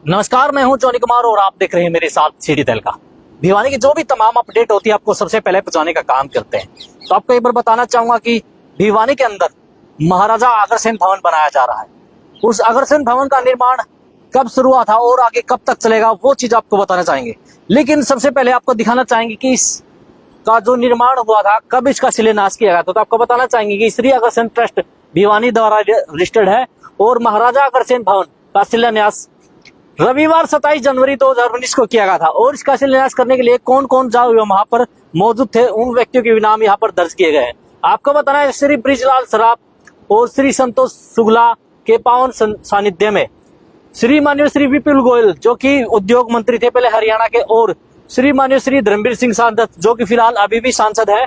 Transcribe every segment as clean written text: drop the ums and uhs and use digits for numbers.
नमस्कार, मैं हूं जॉनी कुमार और आप देख रहे हैं मेरे साथ सिटी तहलका। भिवानी की जो भी तमाम अपडेट होती है आपको सबसे पहले पहुंचाने का काम करते हैं। तो आपको एक बार बताना चाहूंगा कि भिवानी के अंदर महाराजा अग्रसेन भवन बनाया जा रहा है। उस अग्रसेन भवन का निर्माण कब शुरू हुआ था और आगे कब तक चलेगा वो चीज आपको बताना चाहेंगे। लेकिन सबसे पहले आपको दिखाना चाहेंगे कि इसका जो निर्माण हुआ था, कब इसका शिलान्यास किया गया था। तो आपको बताना चाहेंगे कि श्री अग्रसेन ट्रस्ट भिवानी द्वारा रजिस्टर्ड है और महाराजा अग्रसेन भवन का शिलान्यास रविवार 27 जनवरी 2019 को किया गया था। और इसका शिलान्यास करने के लिए कौन कौन वहां पर मौजूद थे, उन व्यक्तियों के नाम यहाँ पर दर्ज किए गए हैं। आपको बताना है, श्री ब्रिजलाल सराफ और श्री संतोष शुक्ला के पावन सानिध्य में श्री माननीय श्री विपुल गोयल जो कि उद्योग मंत्री थे पहले हरियाणा के, और श्री माननीय श्री धर्मवीर सिंह सांसद जो कि फिलहाल अभी भी सांसद है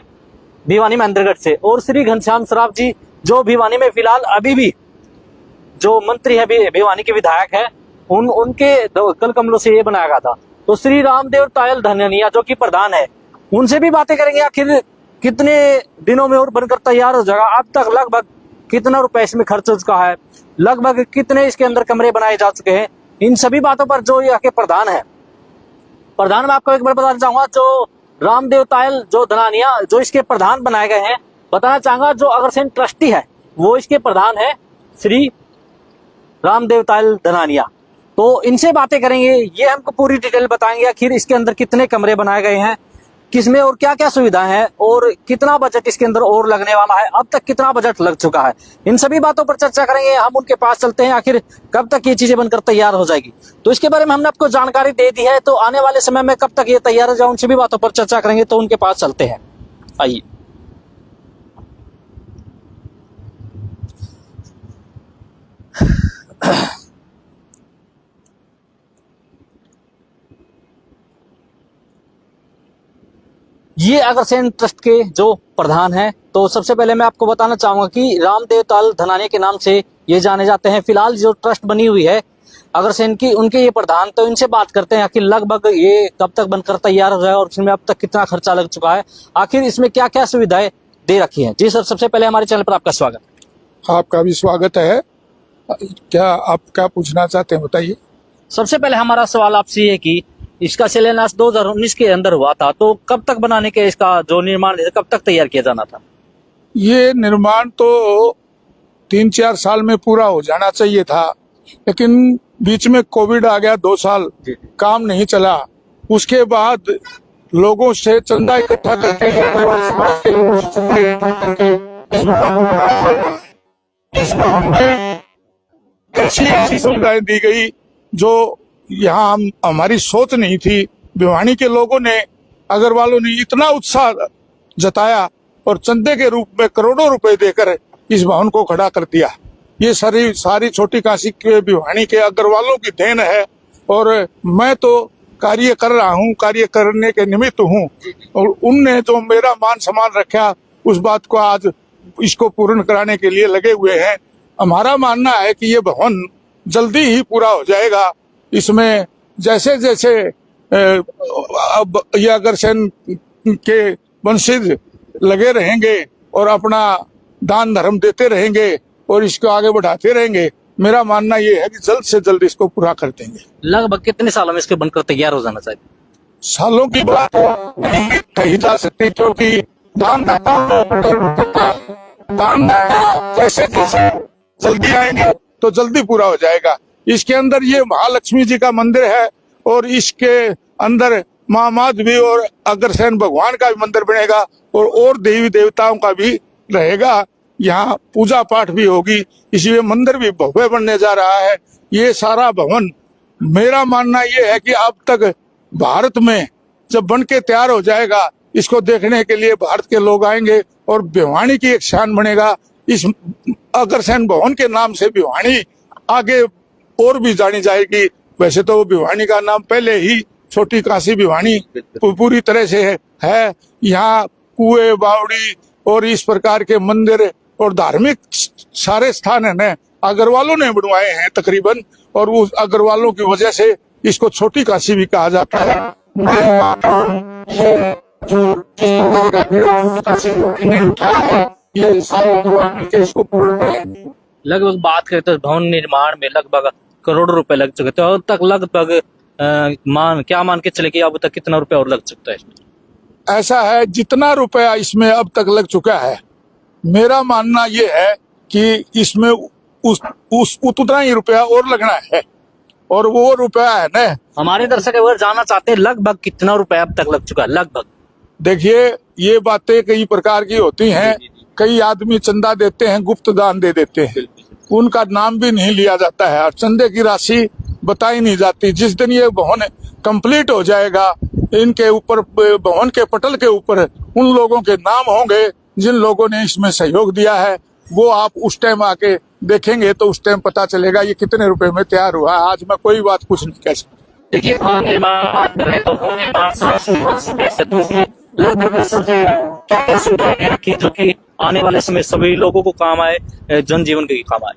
भिवानी महेंद्रगढ़ से, और श्री घनश्याम सराफ जी जो भिवानी में फिलहाल अभी भी जो मंत्री है भिवानी के विधायक है, उनके कल कमलों से ये बनाया गया था। तो श्री रामदेव तायल धननिया जो कि प्रधान है, उनसे भी बातें करेंगे आखिर कितने दिनों में और बनकर तैयार हो जाएगा, अब तक लगभग कितना रुपए इसमें खर्च हो चुका है, लगभग कितने इसके अंदर कमरे बनाए जा चुके हैं। इन सभी बातों पर जो यहाँ के प्रधान है, प्रधान में आपको एक बार बताना चाहूंगा, जो रामदेव तायल जो धनानिया जो इसके प्रधान बनाए गए हैं, बताना चाहूंगा जो अग्रसेन ट्रस्टी है वो इसके प्रधान है श्री रामदेव तायल धनानिया। तो इनसे बातें करेंगे, ये हमको पूरी डिटेल बताएंगे आखिर इसके अंदर कितने कमरे बनाए गए हैं, किसमें और क्या क्या सुविधाएं हैं, और कितना बजट इसके अंदर और लगने वाला है, अब तक कितना बजट लग चुका है। इन सभी बातों पर चर्चा करेंगे। हम उनके पास चलते हैं, आखिर कब तक ये चीजें बनकर तैयार हो जाएगी। तो इसके बारे में हमने आपको जानकारी दे दी है, तो आने वाले समय में कब तक ये तैयार हो जाए उन सभी बातों पर चर्चा करेंगे। तो उनके पास चलते हैं, आइए। ये अग्रसेन ट्रस्ट के जो प्रधान हैं, तो सबसे पहले मैं आपको बताना चाहूंगा कि रामदेव ताल धनानिया के नाम से ये जाने जाते हैं। फिलहाल जो ट्रस्ट बनी हुई है अग्रसेन की, उनके ये प्रधान, तो इनसे बात करते हैं आखिर लगभग ये कब तक बनकर तैयार हो जाए और इसमें अब तक कितना खर्चा लग चुका है, आखिर इसमें क्या क्या सुविधाएं दे रखी है। जी सर, सबसे पहले हमारे चैनल पर आपका स्वागत। आपका भी स्वागत है। क्या आप क्या पूछना चाहते हैं, बताइए। सबसे पहले हमारा सवाल आपसे ये कि इसका शिलान्यास 2019 के अंदर हुआ था, तो कब तक बनाने के इसका जो निर्माण कब तक तैयार किया जाना था? ये निर्माण तो 3-4 साल में पूरा हो जाना चाहिए था, लेकिन बीच में कोविड आ गया, 2 साल काम नहीं चला। उसके बाद लोगों से चंदा इकट्ठा करके सुविधाएं दी गई जो यहाँ हमारी सोच नहीं थी। भिवानी के लोगों ने, अग्रवालों ने इतना उत्साह जताया और चंदे के रूप में करोड़ों रुपए देकर इस भवन को खड़ा कर दिया। ये सारी छोटी काशी के भिवानी के अग्रवालों की देन है, और मैं तो कार्य कर रहा हूँ, कार्य करने के निमित्त हूँ, और उनने जो मेरा मान सम्मान रखा उस बात को आज इसको पूर्ण कराने के लिए लगे हुए हैं। हमारा मानना है कि ये भवन जल्दी ही पूरा हो जाएगा। इसमें जैसे जैसे अब ये अग्रसेन के वंशज लगे रहेंगे और अपना दान धर्म देते रहेंगे और इसको आगे बढ़ाते रहेंगे, मेरा मानना ये है कि जल्द से जल्द इसको पूरा कर देंगे। लगभग कितने सालों में इसके बनकर तैयार हो जाना चाहिए? सालों की बात नहीं कही जा सकती, क्योंकि दान जैसे जैसे जल्दी आएंगे तो जल्दी पूरा हो जाएगा। इसके अंदर ये महालक्ष्मी जी का मंदिर है, और इसके अंदर माँ माधवी और अग्रसेन भगवान का भी मंदिर बनेगा, और देवी देवताओं का भी रहेगा। यहाँ पूजा पाठ भी होगी, इसलिए मंदिर भी भव्य बनने जा रहा है। ये सारा भवन, मेरा मानना ये है कि अब तक भारत में जब बन के तैयार हो जाएगा, इसको देखने के लिए भारत के लोग आएंगे और भिवानी की एक शान बनेगा। इस अग्रसेन भवन के नाम से भिवानी आगे और भी जानी जाएगी। वैसे तो भिवानी का नाम पहले ही छोटी काशी भिवानी पूरी तरह से है। यहाँ कुएं, बावड़ी और इस प्रकार के मंदिर और धार्मिक सारे स्थान है अग्रवालों ने बनवाए हैं तकरीबन, और उस अग्रवालों की वजह से इसको छोटी काशी भी कहा जाता है। लगभग बात करें तो भवन निर्माण में लगभग करोड़ों रुपए लग चुके थे, और तक लगभग क्या मान के चले कि अब तक कितना रुपया और लग सकता है इसमें? ऐसा है, जितना रुपया इसमें अब तक लग चुका है, मेरा मानना ये है कि इसमें उतना ही रुपया और लगना है, और वो रुपया है ना। हमारे दर्शक अगर जानना चाहते हैं लगभग कितना रुपया अब तक लग चुका है लगभग? देखिए, ये बातें कई प्रकार की होती हैं। कई आदमी चंदा देते हैं, गुप्त दान दे देते हैं, उनका नाम भी नहीं लिया जाता है और चंदे की राशि बताई नहीं जाती। जिस दिन ये भवन कंप्लीट हो जाएगा, इनके ऊपर, भवन के पटल के ऊपर उन लोगों के नाम होंगे जिन लोगों ने इसमें सहयोग दिया है। वो आप उस टाइम आके देखेंगे तो उस टाइम पता चलेगा ये कितने रुपए में तैयार हुआ है। आज मैं कोई बात कुछ नहीं कह सकता। देखिए, भवन निर्माण बात करें तो भवन निर्माण क्या सुविधाएं रखी जो कि आने वाले समय सभी लोगों को काम आए, जनजीवन के काम आए?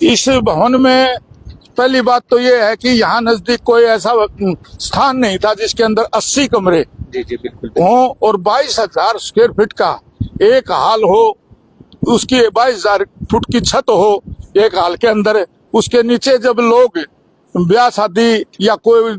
इस भवन में पहली बात तो ये है कि यहाँ नजदीक कोई ऐसा स्थान नहीं था जिसके अंदर 80 कमरे जी बिल्कुल हों और 22,000 स्क्वायर फीट का एक हाल हो, उसकी 22,000 फुट की छत हो एक हाल के अंदर। उसके नीचे जब लोग ब्याह शादी या कोई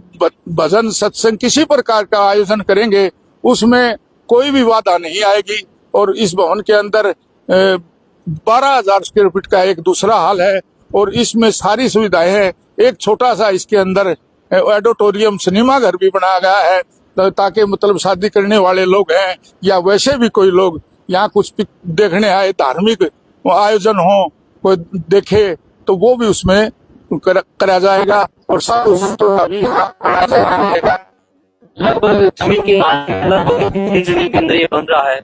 भजन सत्संग किसी प्रकार का आयोजन करेंगे, उसमें कोई भी बाधा नहीं आएगी। और इस भवन के अंदर 12,000 स्क्वायर फीट का एक दूसरा हाल है और इसमें सारी सुविधाएं हैं। एक छोटा सा इसके अंदर ऑडिटोरियम सिनेमा घर भी बनाया गया है, ताकि मतलब शादी करने वाले लोग हैं या वैसे भी कोई लोग यहाँ कुछ देखने आए, धार्मिक आयोजन हो, कोई देखे तो वो भी उसमें करा जाएगा। और लगभग जमीन के अंदर ये बन रहा है।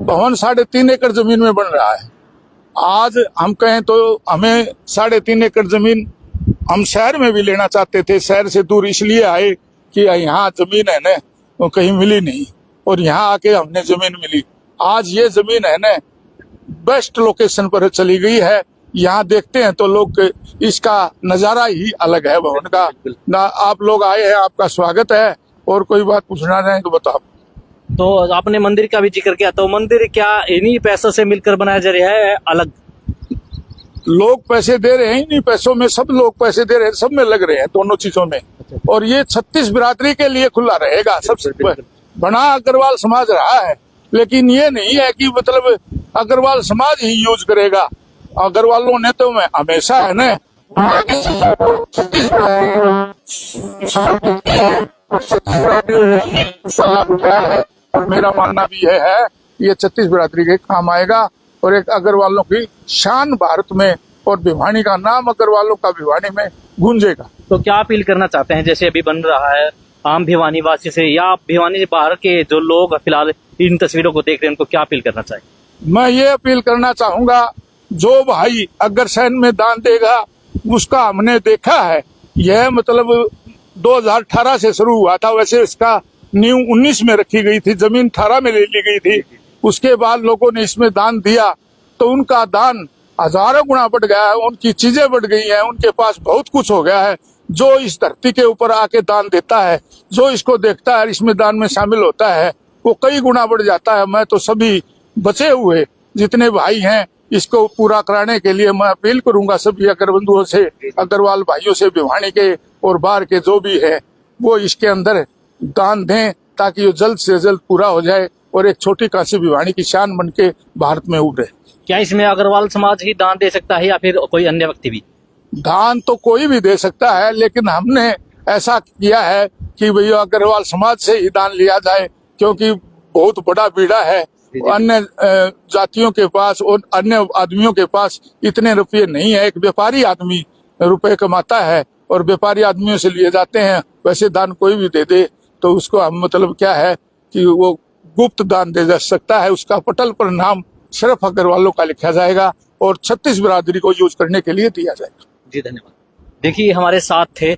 भवन 3.5 एकड़ जमीन में बन रहा है। आज हम कहें तो हमें 3.5 एकड़ जमीन हम शहर में भी लेना चाहते थे। शहर से दूर इसलिए आए कि यहाँ जमीन है ना, वो कहीं मिली नहीं, और यहाँ आके हमने जमीन मिली। आज ये जमीन है ना, बेस्ट लोकेशन पर चली गई है। यहाँ देखते हैं तो लोग, इसका नजारा ही अलग है भवन का ना। आप लोग आए हैं, आपका स्वागत है। और कोई बात पूछना चाहें तो बताओ। तो आपने मंदिर का भी जिक्र किया, तो मंदिर क्या इन्हीं पैसों से मिलकर बनाया जा रहा है अलग? लोग पैसे दे रहे हैं, इन्हीं पैसों में सब लोग पैसे दे रहे हैं, सब में लग रहे हैं, दोनों चीजों में। और ये 36 बिरादरी के लिए खुला रहेगा। सबसे बड़ा अग्रवाल समाज रहा है, लेकिन ये नहीं है कि मतलब अग्रवाल समाज ही यूज करेगा। अग्रवालों ने तो हमेशा है ना और मेरा मानना भी यह है ये 36 बिरादरी के काम आएगा। और एक अग्रवालों की शान भारत में, और भिवानी का नाम अग्रवालों का भिवानी में गूंजेगा। तो क्या अपील करना चाहते हैं, जैसे अभी बन रहा है, आम भिवानी वासी से या भिवानी से बाहर के जो लोग फिलहाल इन तस्वीरों को देख रहे हैं, उनको क्या अपील करना चाहिए? मैं ये अपील करना चाहूंगा, जो भाई अग्रसेन में दान देगा उसका हमने देखा है। यह मतलब 2018 से शुरू हुआ था, वैसे इसका नींव 19 में रखी गई थी, जमीन 18 में ले ली गई थी। उसके बाद लोगों ने इसमें दान दिया तो उनका दान हजारों गुना बढ़ गया है, उनकी चीजें बढ़ गई हैं, उनके पास बहुत कुछ हो गया है। जो इस धरती के ऊपर आके दान देता है, जो इसको देखता है, इसमें दान में शामिल होता है, वो कई गुना बढ़ जाता है। मैं तो सभी बचे हुए जितने भाई हैं, इसको पूरा कराने के लिए मैं अपील करूंगा सभी अगर बंधुओं से, अग्रवाल भाइयों से, भिवानी के और बाहर के जो भी है, वो इसके अंदर दान दें ताकि वो जल्द से जल्द पूरा हो जाए और एक छोटी काशी भिवानी की शान बन के भारत में उभरे। क्या इसमें अग्रवाल समाज ही दान दे सकता है या फिर कोई अन्य व्यक्ति भी? दान तो कोई भी दे सकता है, लेकिन हमने ऐसा किया है कि भैया अग्रवाल समाज से ही दान लिया जाए, क्योंकि बहुत बड़ा बीड़ा है। अन्य जातियों के पास और अन्य आदमियों के पास इतने रुपये नहीं है। एक व्यापारी आदमी रुपए कमाता है और व्यापारी आदमियों से लिए जाते हैं। वैसे दान कोई भी दे दे तो उसको हम मतलब क्या है कि वो गुप्त दान दे जा सकता है। उसका पटल पर नाम सिर्फ अग्रवालों का लिखा जाएगा और 36 बिरादरी को यूज करने के लिए दिया जाएगा। जी धन्यवाद। देखिए, हमारे साथ थे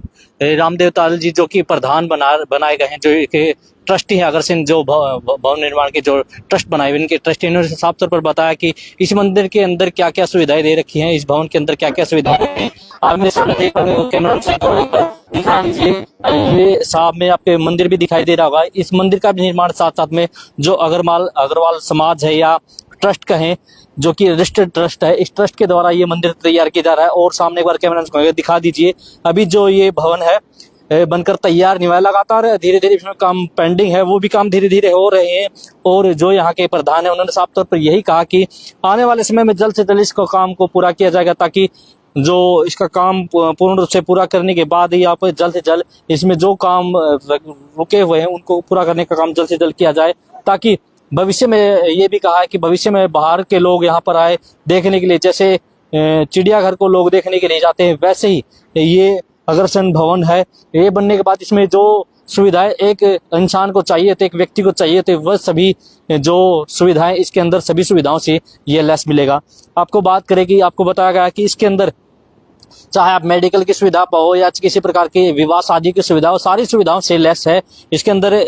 रामदेव ताल जी, जो कि प्रधान बनाए गए हैं, जो कि ट्रस्टी है अग्रसेन जो भवन निर्माण के जो ट्रस्ट बनाए हुए, इनके ट्रस्टी ने साफ तौर पर बताया कि इस मंदिर के अंदर क्या क्या सुविधाएं दे रखी हैं, इस भवन के अंदर क्या क्या सुविधाएं हैं। आपने ये साहब में आपके मंदिर भी दिखाई दे रहा होगा। इस मंदिर का भी निर्माण साथ साथ में जो अग्रवाल समाज है या ट्रस्ट कहें, जो कि रजिस्टर्ड ट्रस्ट है। इस ट्रस्ट के द्वारा ये मंदिर तैयार किया जा रहा है। और सामने एक बार कैमरा दिखा दीजिए, अभी जो ये भवन है बनकर तैयार नहीं हुआ है, लगातार धीरे धीरे इसमें काम पेंडिंग है, वो भी काम धीरे धीरे हो रहे हैं। और जो यहाँ के प्रधान है उन्होंने साफ तौर पर यही कहा कि आने वाले समय में जल्द से जल्द इसको काम को पूरा किया जाएगा, ताकि जो इसका काम पूर्ण रूप से पूरा करने के बाद ही आप जल्द से जल्द इसमें जो काम रुके हुए हैं उनको पूरा करने का काम जल्द से जल्द किया जाए, ताकि भविष्य में ये भी कहा है कि भविष्य में बाहर के लोग यहाँ पर आए देखने के लिए, जैसे चिड़ियाघर को लोग देखने के लिए जाते हैं, वैसे ही ये अग्रसेन भवन है। ये बनने के बाद इसमें जो सुविधाएं एक इंसान को चाहिए थे, एक व्यक्ति को चाहिए थे, वह सभी जो सुविधाएं इसके अंदर सभी सुविधाओं से ये लैस मिलेगा। आपको बात करें कि आपको बताया गया कि इसके अंदर चाहे आप मेडिकल की सुविधा पाओ या किसी प्रकार की विवाह शादी की सुविधा हो, सारी सुविधाओं से लैस है। इसके अंदर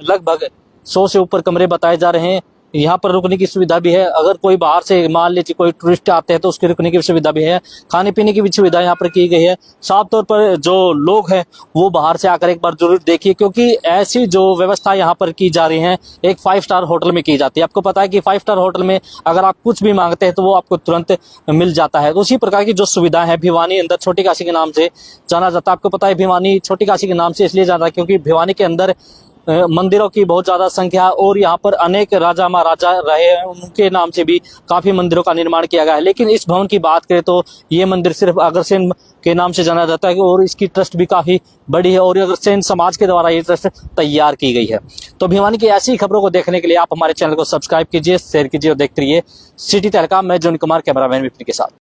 लगभग 100 से ऊपर कमरे बताए जा रहे हैं। यहाँ पर रुकने की सुविधा भी है। अगर कोई बाहर से मान लीजिए कोई टूरिस्ट आते हैं तो उसके रुकने की सुविधा भी है। खाने पीने की भी सुविधा यहाँ पर की गई है। साफ तौर पर जो लोग हैं वो बाहर से आकर एक बार जरूर देखिए, क्योंकि ऐसी जो व्यवस्था यहाँ पर की जा रही है एक 5 स्टार होटल में की जाती है। आपको पता है कि 5 स्टार होटल में अगर आप कुछ भी मांगते हैं तो वो आपको तुरंत मिल जाता है। तो उसी प्रकार की जो सुविधा है भिवानी अंदर छोटी काशी के नाम से जाना जाता है। आपको पता है भिवानी छोटी काशी के नाम से इसलिए जाना है क्योंकि भिवानी के अंदर मंदिरों की बहुत ज्यादा संख्या है और यहाँ पर अनेक राजा महाराजा रहे हैं, उनके नाम से भी काफी मंदिरों का निर्माण किया गया है। लेकिन इस भवन की बात करें तो ये मंदिर सिर्फ अग्रसेन के नाम से जाना जाता है और इसकी ट्रस्ट भी काफी बड़ी है और अग्रसेन समाज के द्वारा ये ट्रस्ट तैयार की गई है। तो भिवानी की ऐसी खबरों को देखने के लिए आप हमारे चैनल को सब्सक्राइब कीजिए, शेयर कीजिए और देखते रहिए सिटी तहलका। मैं जॉन कुमार, कैमरामैन विपिन के साथ।